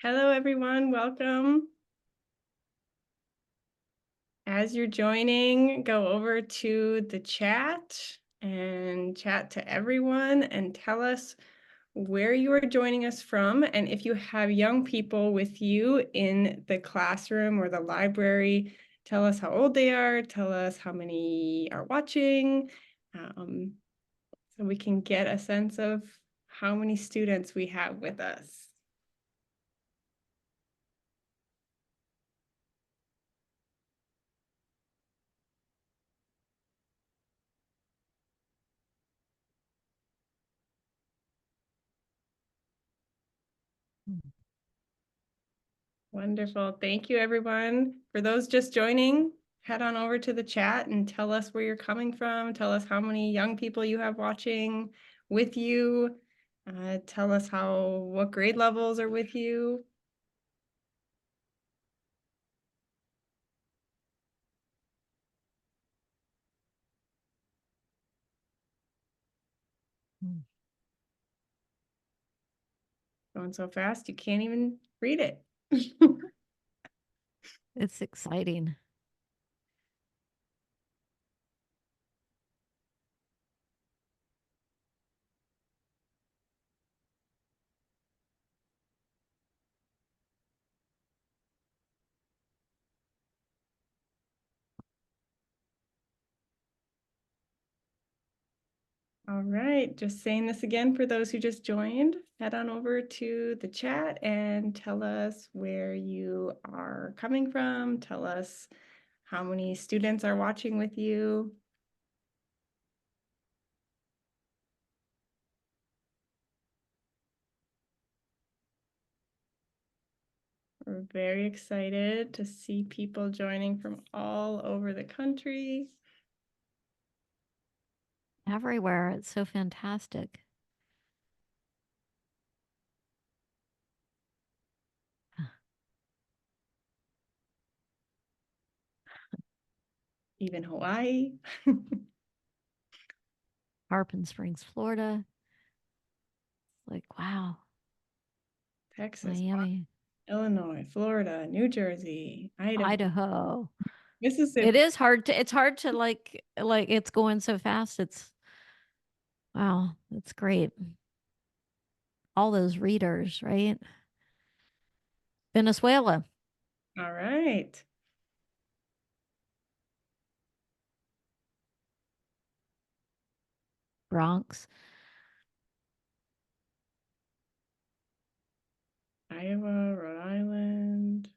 Hello, everyone. Welcome. As you're joining, go over to the chat and chat to everyone and tell us where you are joining us from. And if you have young people with you in the classroom or the library, tell us how old they are, tell us how many are watching, so we can get a sense of how many students we have with us. Wonderful. Thank you, everyone. For those just joining, head on over to the chat and tell us where you're coming from. Tell us how many young people you have watching with you. Tell us what grade levels are with you. Going so fast, you can't even read it. It's exciting. All right, just saying this again for those who just joined, head on over to the chat and tell us where you are coming from. Tell us how many students are watching with you. We're very excited to see people joining from all over the country. Everywhere. It's so fantastic. Even Hawaii. Tarpon Springs, Florida. Like, wow. Texas, Miami, Illinois, Florida, New Jersey, Idaho. Mississippi. It is hard to, it's hard to like it's going so fast. Wow, it's great. All those readers, right? Venezuela, All right. Bronx. Iowa, Rhode Island,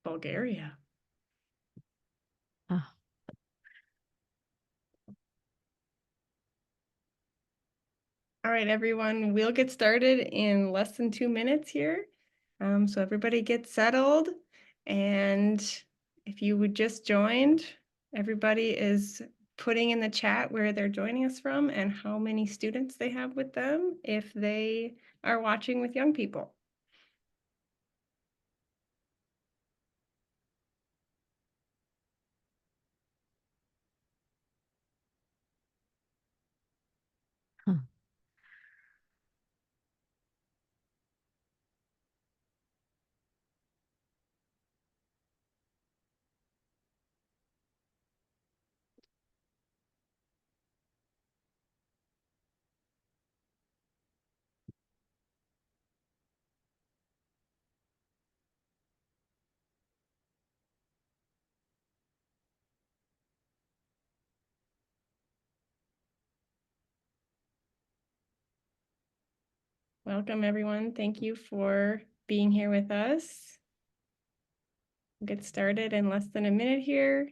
Bulgaria. Oh, All right, everyone, we'll get started in less than 2 minutes here. So everybody get settled. And if you would just joined, everybody is putting in the chat where they're joining us from and how many students they have with them if they are watching with young people. huh. Welcome, everyone. Thank you for being here with us. We'll get started in less than a minute here.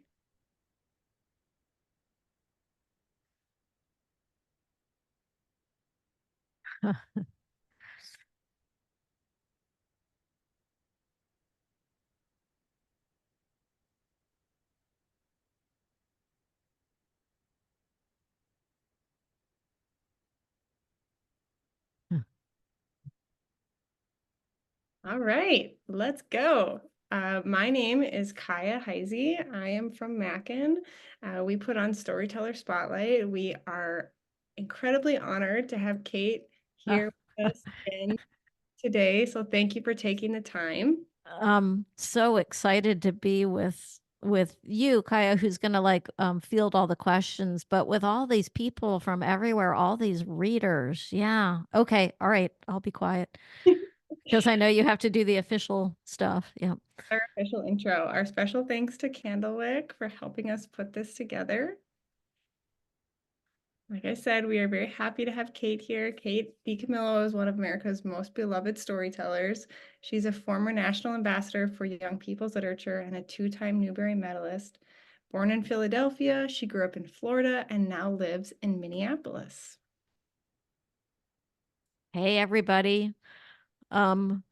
All right, let's go. My name is Kaya Heisey. I am from Mackin. We put on Storyteller Spotlight. We are incredibly honored to have Kate here with us again today. So thank you for taking the time. So excited to be with you, Kaya, who's gonna like field all the questions, but with all these people from everywhere, all these readers. Yeah. Okay. All right. I'll be quiet because I know you have to do the official stuff. Yeah. Our official intro. Our special thanks to Candlewick for helping us put this together. Like I said, we are very happy to have Kate here. Kate DiCamillo is one of America's most beloved storytellers. She's a former national ambassador for young people's literature and a two-time Newbery Medalist. Born in Philadelphia, she grew up in Florida and now lives in Minneapolis. Hey, everybody. Um,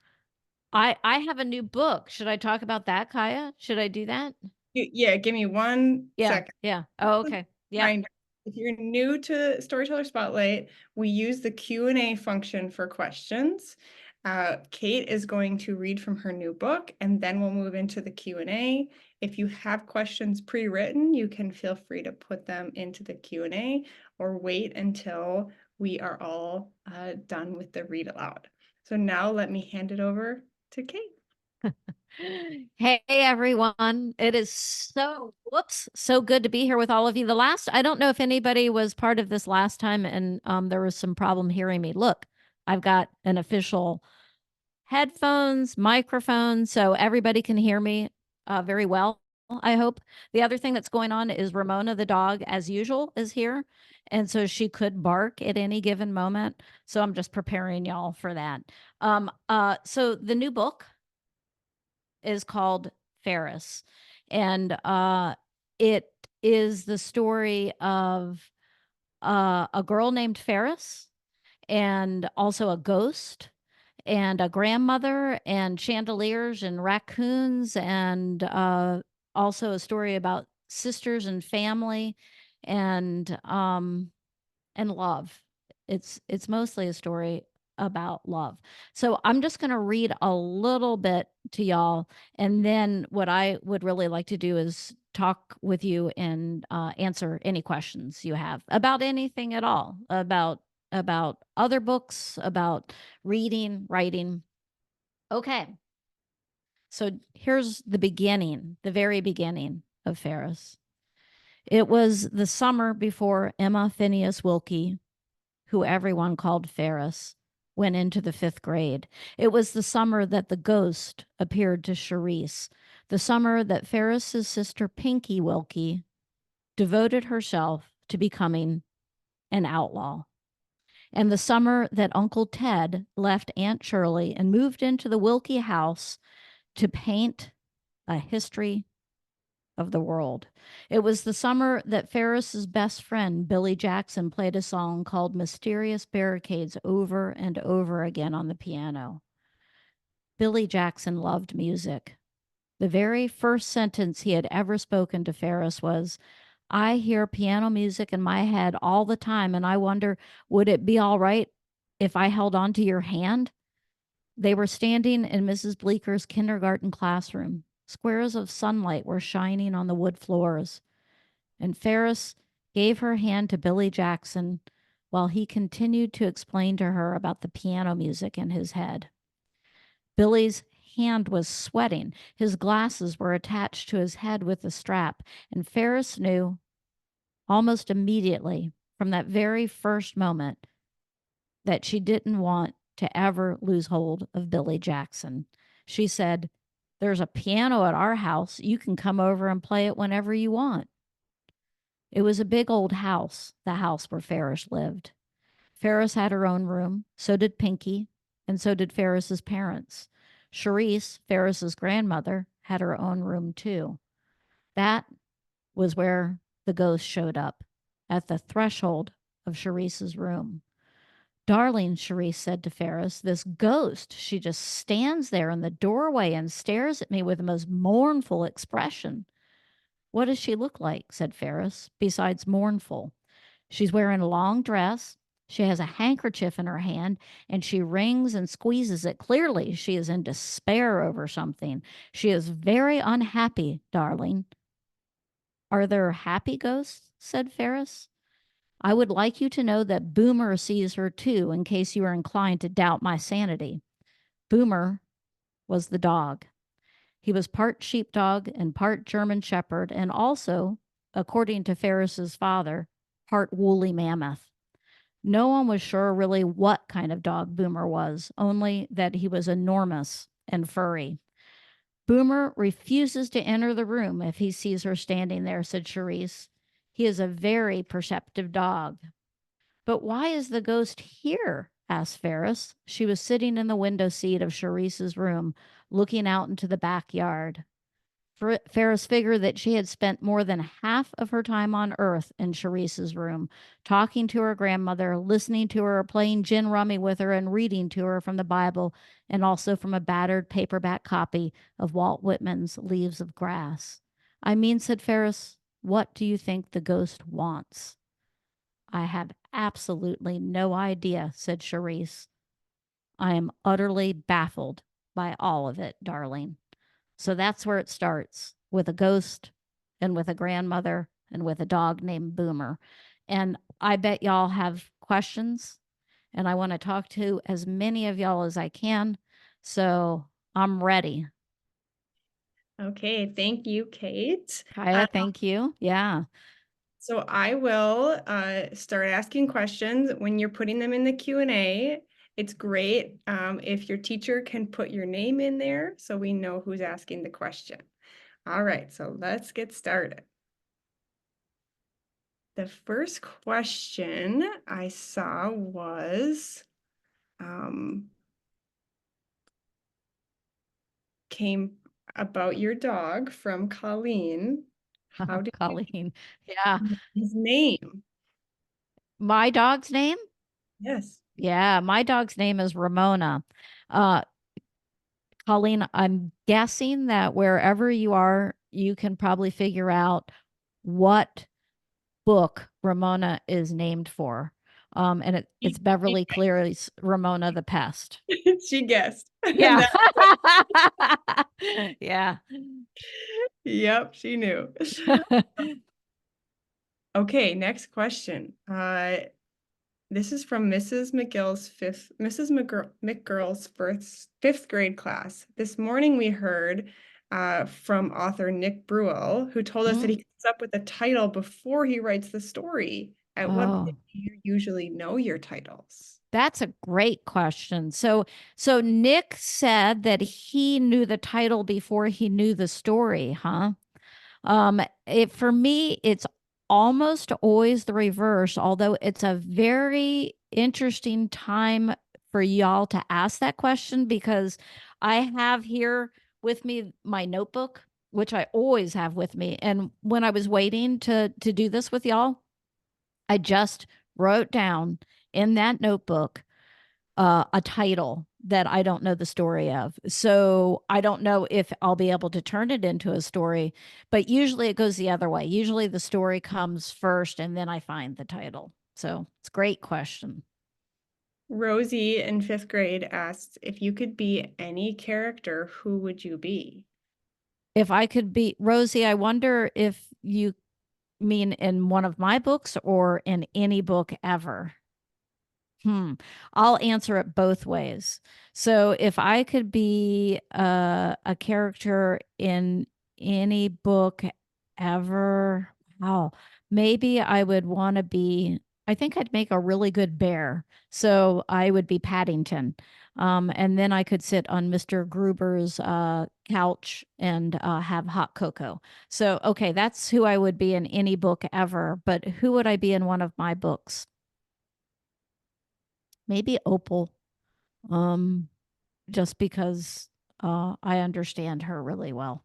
I have a new book. Should I talk about that, Kaya? Should I do that? Yeah, give me one Yeah. second. Yeah. Oh, okay. Yeah. Reminder, if you're new to Storyteller Spotlight, we use the Q&A function for questions. Kate is going to read from her new book, and then we'll move into the Q&A. If you have questions pre-written, you can feel free to put them into the Q&A or wait until we are all done with the read aloud. So now let me hand it over to Kate. Hey everyone. It is so good to be here with all of you. I don't know if anybody was part of this last time and there was some problem hearing me. Look, I've got an official headphones, microphone, so everybody can hear me very well, I hope. The other thing that's going on is Ramona the dog, as usual, is here. And so she could bark at any given moment. So I'm just preparing y'all for that. So the new book is called Ferris. And it is the story of a girl named Ferris and also a ghost and a grandmother and chandeliers and raccoons and also a story about sisters and family and love. It's mostly a story about love. So I'm just going to read a little bit to y'all, and then what I would really like to do is talk with you and answer any questions you have about anything at all, about other books, about reading, writing. Okay. So here's the beginning, the very beginning of Ferris. It was the summer before Emma Phineas Wilkie, who everyone called Ferris, went into the 5th grade. It was the summer that the ghost appeared to Charisse, the summer that Ferris's sister Pinky Wilkie devoted herself to becoming an outlaw, and the summer that Uncle Ted left Aunt Shirley and moved into the Wilkie house to paint a history of the world. It was the summer that Ferris's best friend, Billy Jackson, played a song called Mysterious Barricades over and over again on the piano. Billy Jackson loved music. The very first sentence he had ever spoken to Ferris was, "I hear piano music in my head all the time, and I wonder, would it be all right if I held on to your hand?" They were standing in Mrs. Bleeker's kindergarten classroom. Squares of sunlight were shining on the wood floors, and Ferris gave her hand to Billy Jackson while he continued to explain to her about the piano music in his head. Billy's hand was sweating. His glasses were attached to his head with a strap, and Ferris knew almost immediately from that very first moment that she didn't want to ever lose hold of Billy Jackson. She said, "There's a piano at our house. You can come over and play it whenever you want." It was a big old house, the house where Ferris lived. Ferris had her own room. So did Pinky, and so did Ferris's parents. Charisse, Ferris's grandmother, had her own room too. That was where the ghost showed up, at the threshold of Charisse's room. "Darling," Charisse said to Ferris, "this ghost, she just stands there in the doorway and stares at me with the most mournful expression." "What does she look like?" said Ferris, "besides mournful?" "She's wearing a long dress. She has a handkerchief in her hand, and she wrings and squeezes it. Clearly, she is in despair over something. She is very unhappy, darling." "Are there happy ghosts?" said Ferris. "I would like you to know that Boomer sees her too, in case you are inclined to doubt my sanity." Boomer was the dog. He was part sheepdog and part German shepherd, and also, according to Ferris's father, part woolly mammoth. No one was sure really what kind of dog Boomer was, only that he was enormous and furry. Boomer refuses to enter the room if he sees her standing there, said Charisse. He is a very perceptive dog. But why is the ghost here? Asked Ferris. She was sitting in the window seat of Charisse's room, looking out into the backyard. Ferris figured that she had spent more than half of her time on Earth in Charisse's room, talking to her grandmother, listening to her, playing gin rummy with her, and reading to her from the Bible, and also from a battered paperback copy of Walt Whitman's Leaves of Grass. I mean, said Ferris, what do you think the ghost wants? I have absolutely no idea, said Charisse. I am utterly baffled by all of it, darling. So that's where it starts, with a ghost and with a grandmother and with a dog named Boomer. And I bet y'all have questions, and I want to talk to as many of y'all as I can. So I'm ready. Okay, thank you, Kate. Kaya, thank you. Yeah. So I will start asking questions. When you're putting them in the Q&A, it's great if your teacher can put your name in there so we know who's asking the question. All right, so let's get started. The first question I saw was, came about your dog from Colleen. How did you Colleen. Yeah. get his name? My dog's name? Yes. Yeah, my dog's name is Ramona. Uh, Colleen, I'm guessing that wherever you are, you can probably figure out what book Ramona is named for. And it's Beverly Cleary's Ramona the Pest. She guessed. Yeah. Yeah. Yep, she knew. Okay, next question. This is from Mrs. McGirl's fifth grade class. This morning we heard from author Nick Bruel, who told us that he comes up with a title before he writes the story. At what point do you usually know your titles? That's a great question. So Nick said that he knew the title before he knew the story, huh? For me, it's almost always the reverse, although it's a very interesting time for y'all to ask that question because I have here with me my notebook, which I always have with me. And when I was waiting to do this with y'all, I just wrote down in that notebook a title that I don't know the story of. So I don't know if I'll be able to turn it into a story, but usually it goes the other way. Usually the story comes first and then I find the title. So it's a great question. Rosie in fifth grade asked, if you could be any character, who would you be? If I could be Rosie, I wonder if you mean in one of my books or in any book ever. I'll answer it both ways. So if I could be a character in any book ever, wow, maybe I would want to be, I think I'd make a really good bear. So I would be Paddington. And then I could sit on Mr. Gruber's couch and have hot cocoa. So, okay, that's who I would be in any book ever. But who would I be in one of my books? Maybe Opal, um, just because I understand her really well.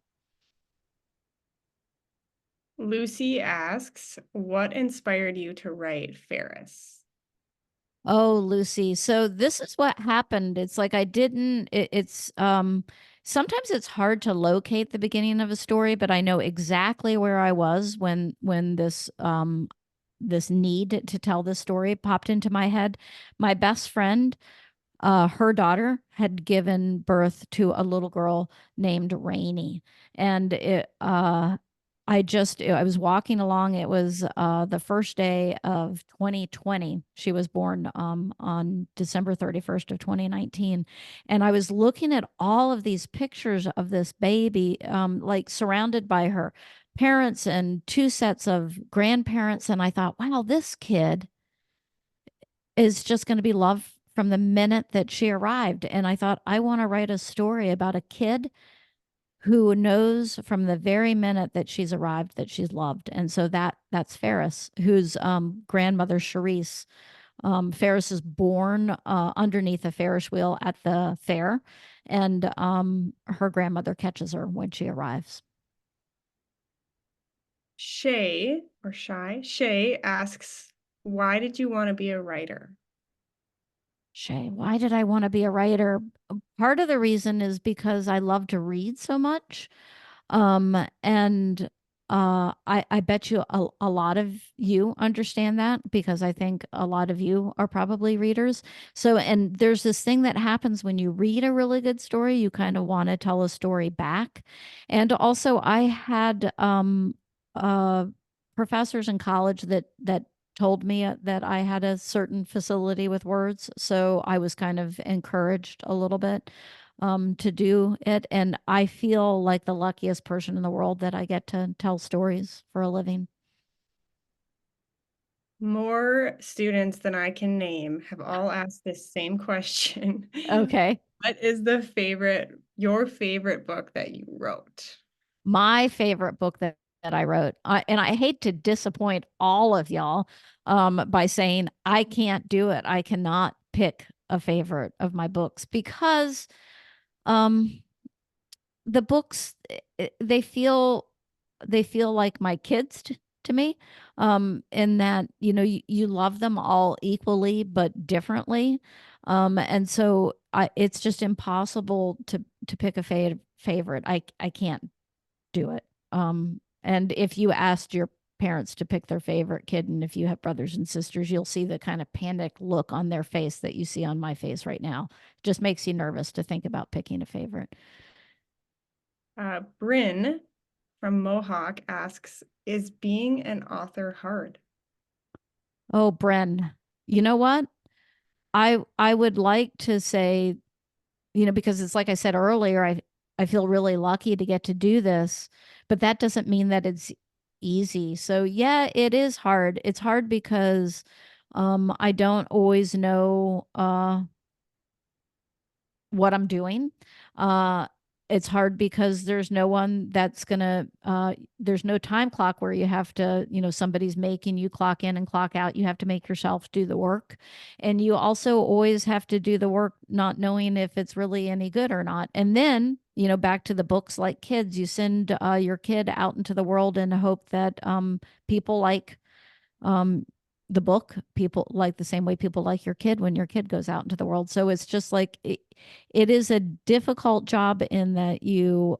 Lucy asks, what inspired you to write Ferris? Oh, Lucy. So this is what happened. It's like I didn't, it's sometimes it's hard to locate the beginning of a story, but I know exactly where I was when this need to tell this story popped into my head. My best friend, her daughter had given birth to a little girl named Rainy. And I was walking along. It was the first day of 2020. She was born on December 31st of 2019. And I was looking at all of these pictures of this baby, like surrounded by her parents and two sets of grandparents. And I thought, wow, this kid is just going to be loved from the minute that she arrived. And I thought, I want to write a story about a kid who knows from the very minute that she's arrived that she's loved. And so that's Ferris, whose grandmother, Charisse. Ferris is born underneath a Ferris wheel at the fair, and her grandmother catches her when she arrives. Shay asks, why did you want to be a writer? Shay, why did I want to be a writer? Part of the reason is because I love to read so much. And I bet you a lot of you understand that, because I think a lot of you are probably readers. So, and there's this thing that happens when you read a really good story, you kind of want to tell a story back. And also, I had uh, professors in college that told me that I had a certain facility with words. So I was kind of encouraged a little bit to do it. And I feel like the luckiest person in the world that I get to tell stories for a living. More students than I can name have all asked this same question. Okay. What is your favorite book that you wrote? My favorite book that I wrote, and I hate to disappoint all of y'all by saying I can't do it. I cannot pick a favorite of my books, because um, the books, they feel like my kids to me, in that, you love them all equally but differently. And so it's just impossible to pick a favorite. I can't do it. And if you asked your parents to pick their favorite kid, and if you have brothers and sisters, you'll see the kind of panic look on their face that you see on my face right now. It just makes you nervous to think about picking a favorite. Bryn from Mohawk asks, is being an author hard? Oh, Bren, you know what? I would like to say, because it's like I said earlier, I feel really lucky to get to do this, but that doesn't mean that it's easy. So yeah, it is hard. It's hard because I don't always know what I'm doing. Uh, it's hard because there's no one that's gonna. There's no time clock where you have to. Somebody's making you clock in and clock out. You have to make yourself do the work, and you also always have to do the work, not knowing if it's really any good or not. And then, back to the books, like kids, you send your kid out into the world and hope that people like um, the book, people like the same way people like your kid when your kid goes out into the world. So it's just like it is a difficult job in that you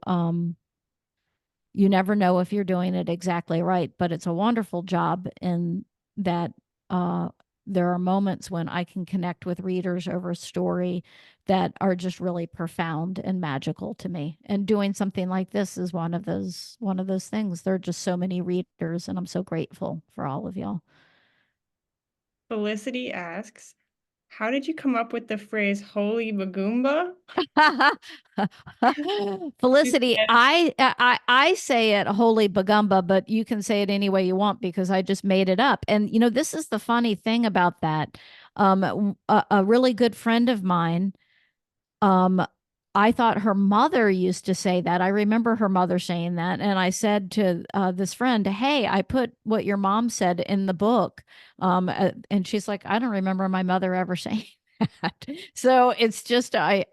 never know if you're doing it exactly right, but it's a wonderful job in that there are moments when I can connect with readers over a story that are just really profound and magical to me. And doing something like this is one of those things. There are just so many readers, and I'm so grateful for all of y'all. Felicity asks, how did you come up with the phrase holy bagumba? Felicity, I say it holy bagumba, but you can say it any way you want because I just made it up. And this is the funny thing about that. A really good friend of mine, um, I thought her mother used to say that. I remember her mother saying that, and I said to this friend, "Hey, I put what your mom said in the book," and she's like, "I don't remember my mother ever saying that." So it's just I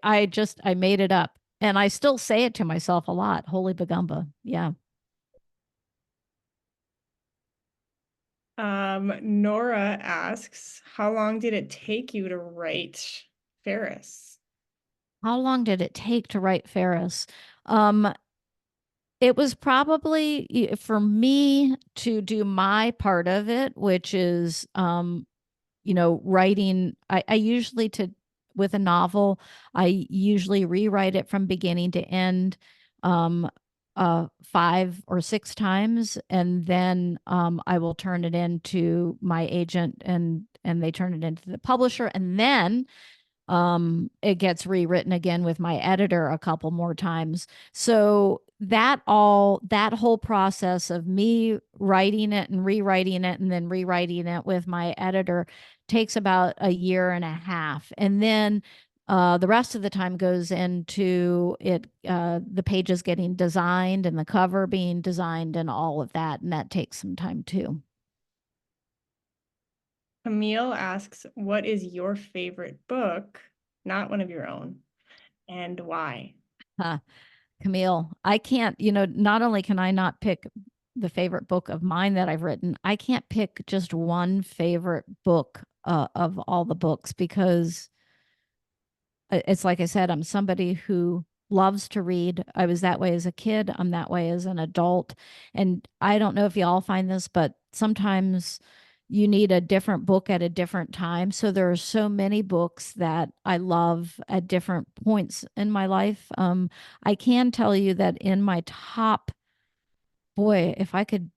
made it up, and I still say it to myself a lot. Holy bagumba, yeah. Nora asks, how long did it take you to write Ferris? How long did it take to write Ferris? Um, it was probably for me to do my part of it, which is writing. I usually with a novel, I usually rewrite it from beginning to end. Um, 5 or 6 times, and then I will turn it into my agent, and they turn it into the publisher, and then it gets rewritten again with my editor a couple more times. So that whole process of me writing it and rewriting it and then rewriting it with my editor takes about a year and a half. And then the rest of the time goes into it, the pages getting designed and the cover being designed and all of that. And that takes some time too. Camille asks, what is your favorite book, not one of your own, and why? Camille, I can't, not only can I not pick the favorite book of mine that I've written, I can't pick just one favorite book of all the books, because it's like I said, I'm somebody who loves to read. I was that way as a kid. I'm that way as an adult. And I don't know if you all find this, but sometimes you need a different book at a different time. So there are so many books that I love at different points in my life. I can tell you that in my top, boy, if I could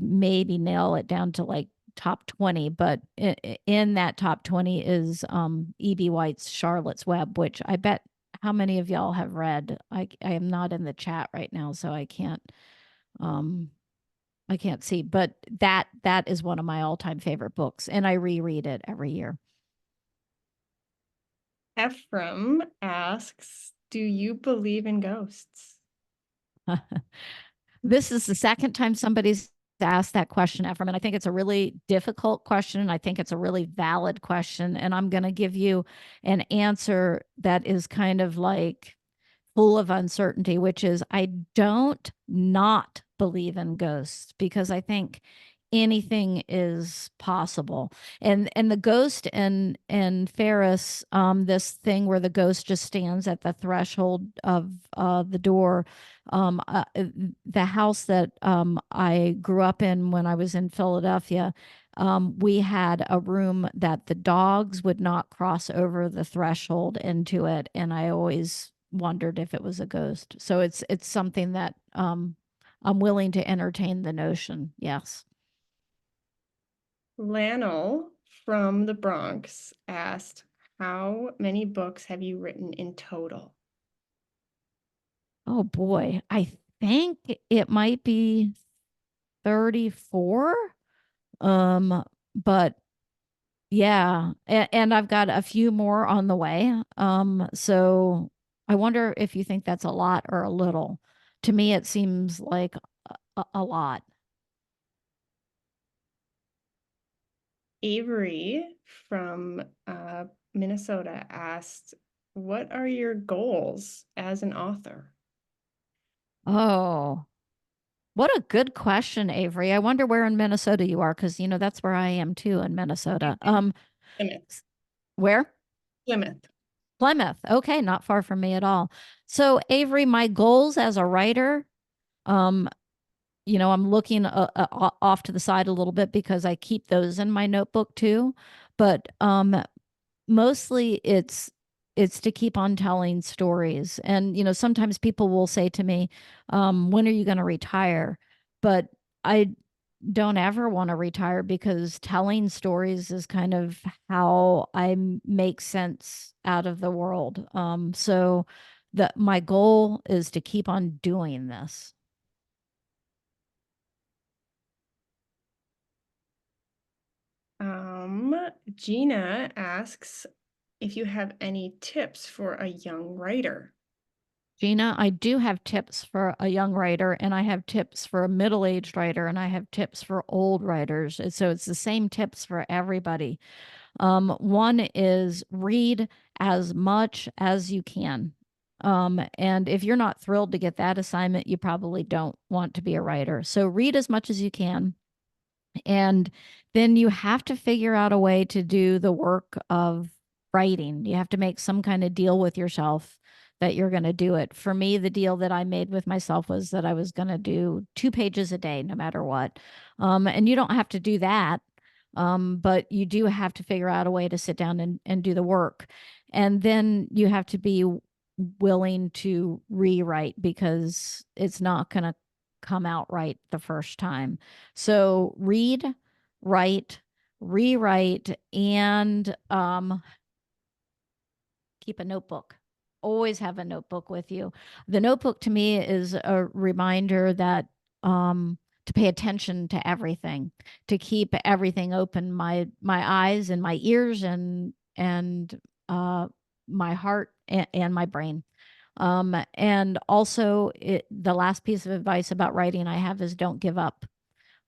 maybe nail it down to like top 20, but in that top 20 is E.B. White's Charlotte's Web, which I bet how many of y'all have read. I am not in the chat right now, so I can't see, but that is one of my all-time favorite books, and I reread it every year. Ephraim asks, do you believe in ghosts? This is the second time somebody's asked that question, Ephraim, and I think it's a really difficult question. I think it's a really valid question, and I'm going to give you an answer that is kind of like full of uncertainty, which is I don't not believe in ghosts, because I think anything is possible. And the ghost and Ferris, this thing where the ghost just stands at the threshold of the door. The house that I grew up in when I was in Philadelphia, we had a room that the dogs would not cross over the threshold into it, and I always wondered if it was a ghost. So it's something that I'm willing to entertain the notion. Yes. Lannel from the Bronx asked, how many books have you written in total? Oh boy, I think it might be 34. But yeah, and I've got a few more on the way. So I wonder if you think that's a lot or a little. To me, it seems like a lot. Avery from Minnesota asked, what are your goals as an author? Oh, what a good question, Avery. I wonder where in Minnesota you are, because that's where I am too, in Minnesota. Plymouth. Where? Plymouth. Plymouth. Okay, not far from me at all. So, Avery, my goals as a writer, I'm looking off to the side a little bit because I keep those in my notebook too. But mostly it's to keep on telling stories. And sometimes people will say to me, when are you going to retire? But I don't ever want to retire, because telling stories is kind of how I make sense out of the world. So my goal is to keep on doing this. Gina asks if you have any tips for a young writer. Gina, I do have tips for a young writer, and I have tips for a middle-aged writer, and I have tips for old writers. So it's the same tips for everybody. One is read as much as you can. And if you're not thrilled to get that assignment, you probably don't want to be a writer. So read as much as you can. And then you have to figure out a way to do the work of writing. You have to make some kind of deal with yourself that you're going to do it. For me, the deal that I made with myself was that I was going to do 2 pages a day, no matter what. And you don't have to do that. But you do have to figure out a way to sit down and do the work. And then you have to be willing to rewrite because it's not going to come out right the first time. So read, write, rewrite, and keep a notebook. Always have a notebook with you. The notebook to me is a reminder that to pay attention to everything, to keep everything open, my eyes and my ears and my heart and my brain. And also the last piece of advice about writing I have is don't give up.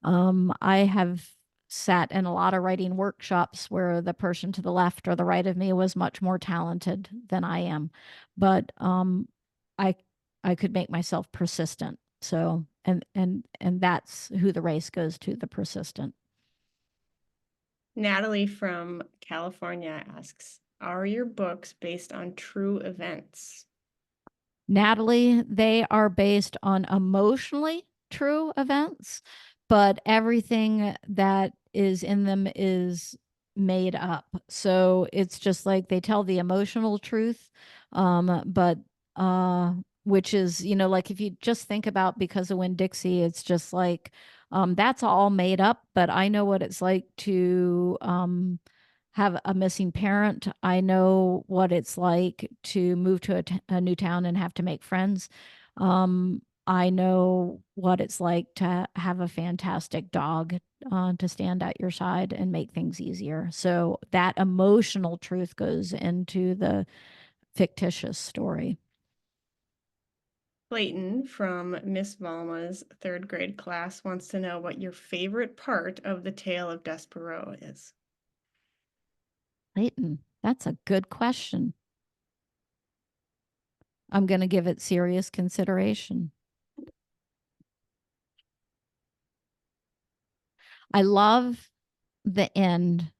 I have sat in a lot of writing workshops where the person to the left or the right of me was much more talented than I am, but I I could make myself persistent. So and that's who the race goes to, the persistent. Natalie from California asks, are your books based on true events? Natalie, they are based on emotionally true events, but everything that is in them is made up. So it's just like they tell the emotional truth, but which is, like if you just think about because of Winn-Dixie, it's just like that's all made up, but I know what it's like to have a missing parent. I know what it's like to move to a new town and have to make friends. I know what it's like to have a fantastic dog to stand at your side and make things easier. So that emotional truth goes into the fictitious story. Clayton from Miss Valma's third grade class wants to know what your favorite part of the Tale of Despereaux is. Clayton, that's a good question. I'm going to give it serious consideration. I love the end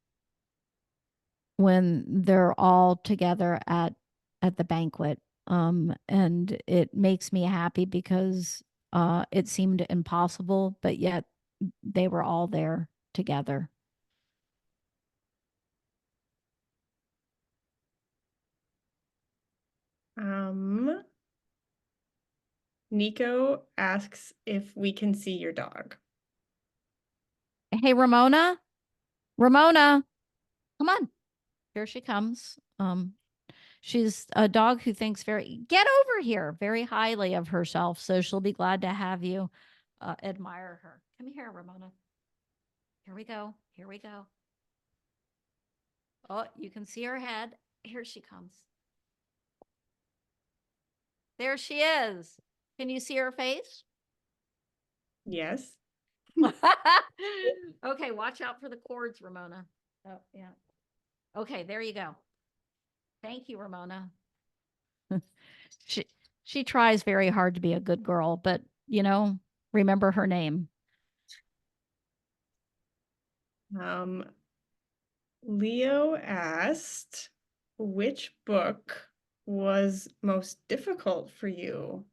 when they're all together at the banquet. And it makes me happy because it seemed impossible, but yet they were all there together. Nico asks if we can see your dog. Hey, Ramona, Ramona, come on. Here she comes. She's a dog who thinks get over here, very highly of herself. So she'll be glad to have you admire her. Come here, Ramona. Here we go. Here we go. Oh, you can see her head. Here she comes. There she is. Can you see her face? Yes. Okay, watch out for the cords, Ramona. Oh, yeah. Okay, there you go. Thank you, Ramona. she she tries very hard to be a good girl, but remember her name. Leo asked, which book was most difficult for you?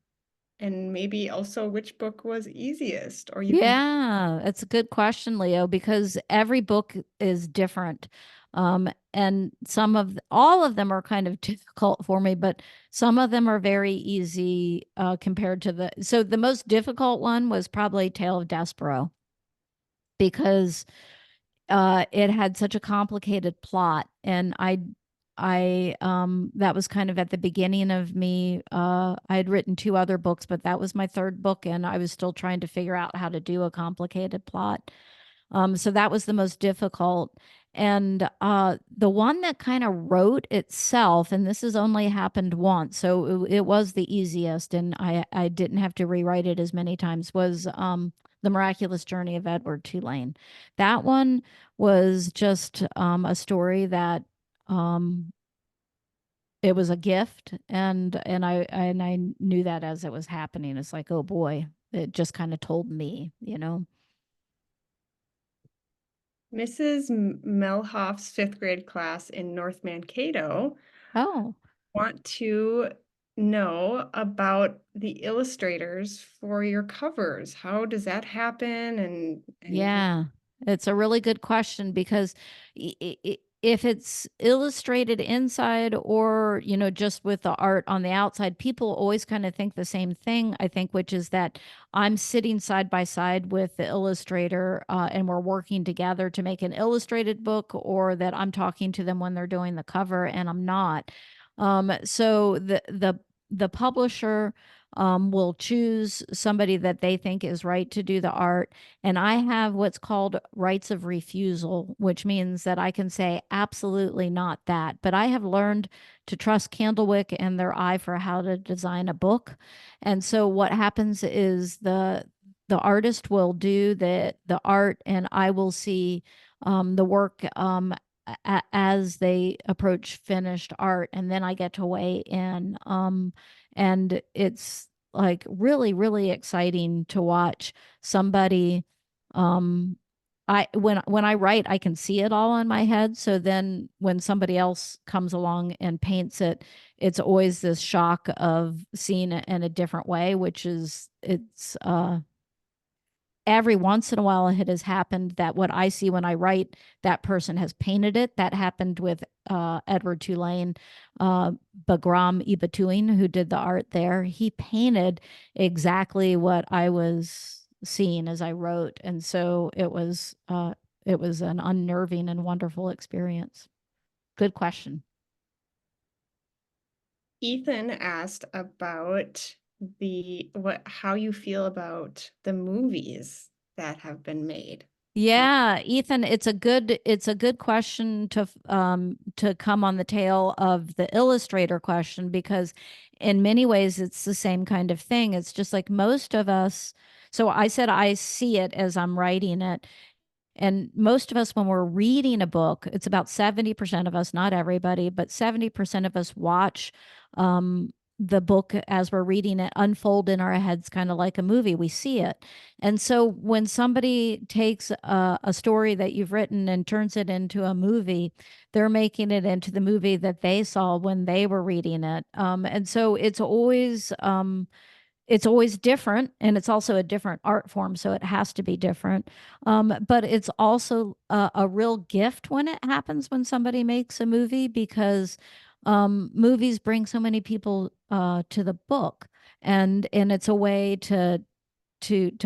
And maybe also which book was easiest? Or you can Yeah, it's a good question, Leo, because every book is different. And all of them are kind of difficult for me, but some of them are very easy compared to so the most difficult one was probably Tale of Despereaux because it had such a complicated plot, and I that was kind of at the beginning of me. I had written two other books, but that was my third book, and I was still trying to figure out how to do a complicated plot. So that was the most difficult. And the one that kind of wrote itself, and this has only happened once, so it was the easiest, and I didn't have to rewrite it as many times, was The Miraculous Journey of Edward Tulane. That one was just a story that um, it was a gift, and I knew that as it was happening. It's like, oh boy, it just kind of told me. Mrs. Melhoff's fifth grade class in North Mankato Oh, want to know about the illustrators for your covers. How does that happen? And yeah. It's a really good question because if it's illustrated inside or, just with the art on the outside, people always kind of think the same thing, I think, which is that I'm sitting side by side with the illustrator and we're working together to make an illustrated book, or that I'm talking to them when they're doing the cover, and I'm not. So the publisher will choose somebody that they think is right to do the art. And I have what's called rights of refusal, which means that I can say absolutely not that. But I have learned to trust Candlewick and their eye for how to design a book. And so what happens is the artist will do the art, and I will see the work as they approach finished art, and then I get to weigh in. And it's like really, really exciting to watch somebody. When I write, I can see it all in my head. So then when somebody else comes along and paints it, it's always this shock of seeing it in a different way, which is it's every once in a while it has happened that what I see when I write, that person has painted it. That happened with Edward Tulane, Bagram Ibatuin, who did the art there. He painted exactly what I was seeing as I wrote. And so it was an unnerving and wonderful experience. Good question. Ethan asked about how you feel about the movies that have been made. Yeah, Ethan, it's a good question to come on the tail of the illustrator question, because in many ways it's the same kind of thing. It's just like most of us. So I said I see it as I'm writing it. And most of us, when we're reading a book, it's about 70% of us, not everybody, but 70% of us watch um, the book as we're reading it unfold in our heads, kind of like a movie. We see it. And so when somebody takes a story that you've written and turns it into a movie, they're making it into the movie that they saw when they were reading it. And so it's always different, and it's also a different art form, so it has to be different. But it's also a real gift when it happens, when somebody makes a movie, because movies bring so many people to the book, and it's a way to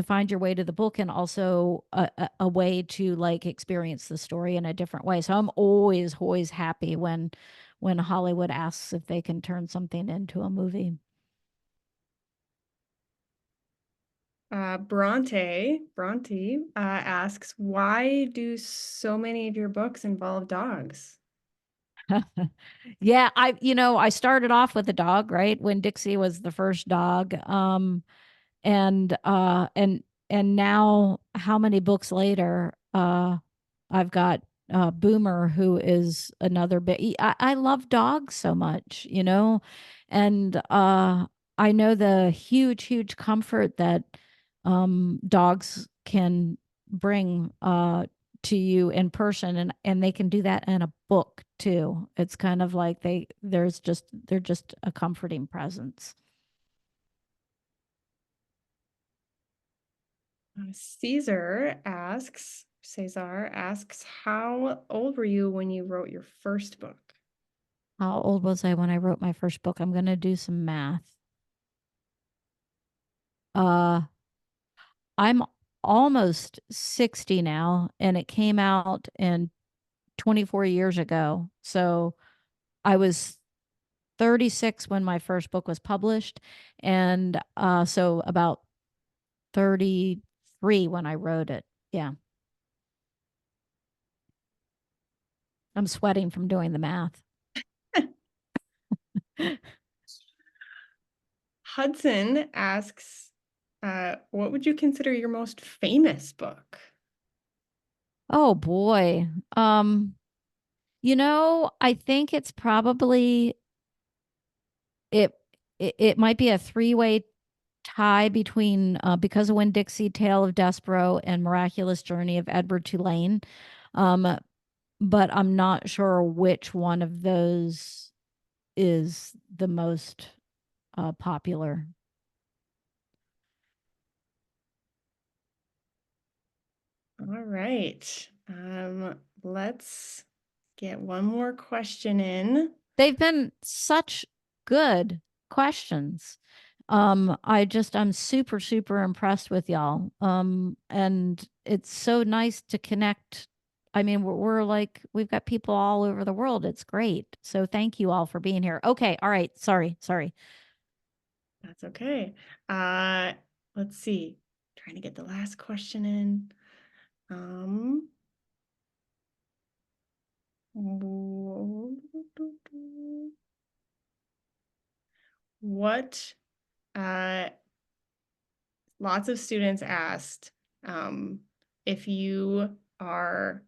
find your way to the book, and also a way to like experience the story in a different way. So I'm always happy when Hollywood asks if they can turn something into a movie. Bronte asks, why do so many of your books involve dogs? Yeah, I started off with a dog, right? Winn-Dixie was the first dog. And and now how many books later, I've got Boomer, who is another bit. I love dogs so much, and I know the huge comfort that dogs can bring to you in person, and they can do that in a book too. It's kind of like they're just a comforting presence. Cesar asks, how old were you when you wrote your first book? How old was I when I wrote my first book? I'm going to do some math. Uh, I'm almost 60 now, and it came out in 24 years ago. So I was 36 when my first book was published, and so about 33 when I wrote it. Yeah. I'm sweating from doing the math. Hudson asks, what would you consider your most famous book? Oh boy. I think it's probably it it might be a three-way tie between Because of Winn-Dixie, Tale of Despero, and Miraculous Journey of Edward Tulane. Um, but I'm not sure which one of those is the most popular. All right. Let's get one more question in. They've been such good questions. I'm super, super impressed with y'all. And it's so nice to connect. I mean, we're like, we've got people all over the world. It's great. So thank you all for being here. Okay. All right. Sorry. That's okay. Let's see. Trying to get the last question in. What lots of students asked if you are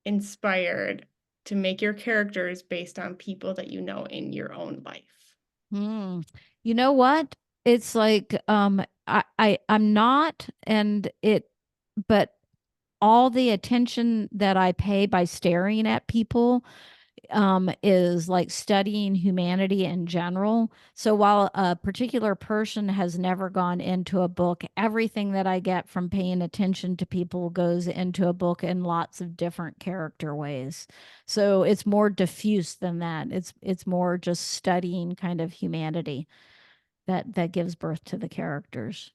inspired to make your characters based on people that you know in your own life. You know what? It's like, I'm not, but all the attention that I pay by staring at people is like studying humanity in general. So while a particular person has never gone into a book, everything that I get from paying attention to people goes into a book in lots of different character ways. So it's more diffuse than that. It's more just studying kind of humanity that gives birth to the characters.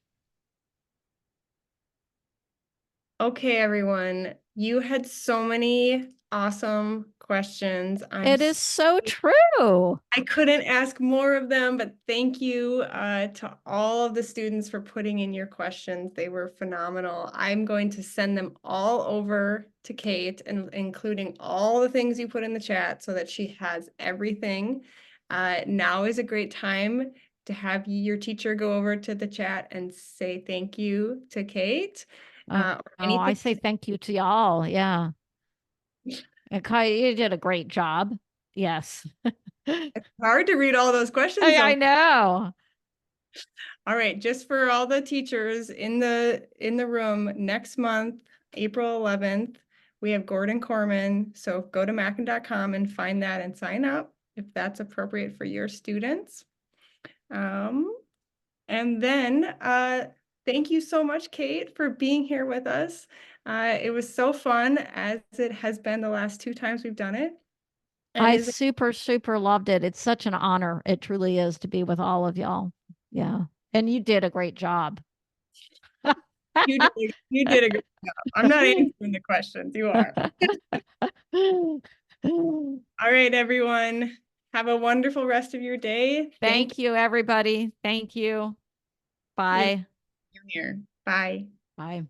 Okay, everyone, you had so many awesome questions. It is so true. I couldn't ask more of them, but thank you to all of the students for putting in your questions. They were phenomenal. I'm going to send them all over to Kate, and including all the things you put in the chat so that she has everything. Now is a great time to have your teacher go over to the chat and say thank you to Kate. Oh, Or I anything. say thank you to y'all. Yeah. And Kai, you did a great job. Yes. It's hard to read all those questions, I though. know. All right, just for all the teachers in the room, next month, April 11th, we have Gordon Corman. So go to mackin.com and find that and sign up if that's appropriate for your students. And then thank you so much, Kate, for being here with us. It was so fun, as it has been the last 2 times we've done it. And I is super, super loved it. It's such an honor. It truly is to be with all of y'all. Yeah. And you did a great job. you did a great job. I'm not answering the questions. You are. All right, everyone. Have a wonderful rest of your day. Thank you, everybody. Thank you. you. Bye. Here. Bye. Bye.